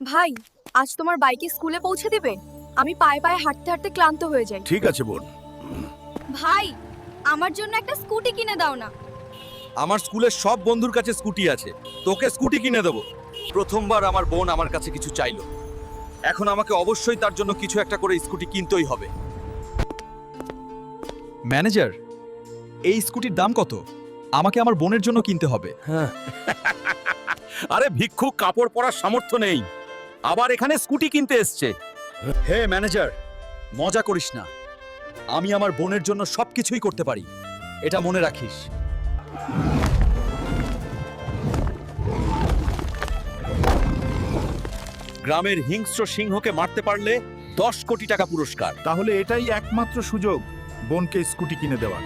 ভাই, আজ তোমার বাইকে স্কুলে পৌঁছে দিবে? আমি পায়ে পায়ে হাঁটতে হাঁটতে ক্লান্ত হয়ে যাই। ঠিক আছে বোন। ভাই, আমার জন্য একটা স্কুটি কিনে দাও না। আমার স্কুলের সব বন্ধুর কাছে স্কুটি আছে, তোকে স্কুটি কিনে দেবো? প্রথমবার আমার বোন আমার কাছে কিছু চাইলো, এখন আমাকে অবশ্যই তার জন্য কিছু একটা করে স্কুটি কিনতেই হবে। ম্যানেজার, এই স্কুটির দাম কত? আমাকে আমার বোনের জন্য কিনতে হবে। আরে ভিক্ষুক কাপড় পরার সামর্থ্য নেই, আবার এখানে স্কুটি কিনতে এসছে। হে ম্যানেজার, মজা করিস না। আমি আমার বোনের জন্য সবকিছুই করতে পারি, এটা মনে রাখিস। গ্রামের হিংস্র সিংহকে মারতে পারলে 10 কোটি টাকা পুরস্কার। তাহলে এটাই একমাত্র সুযোগ বোনকে স্কুটি কিনে দেওয়ার।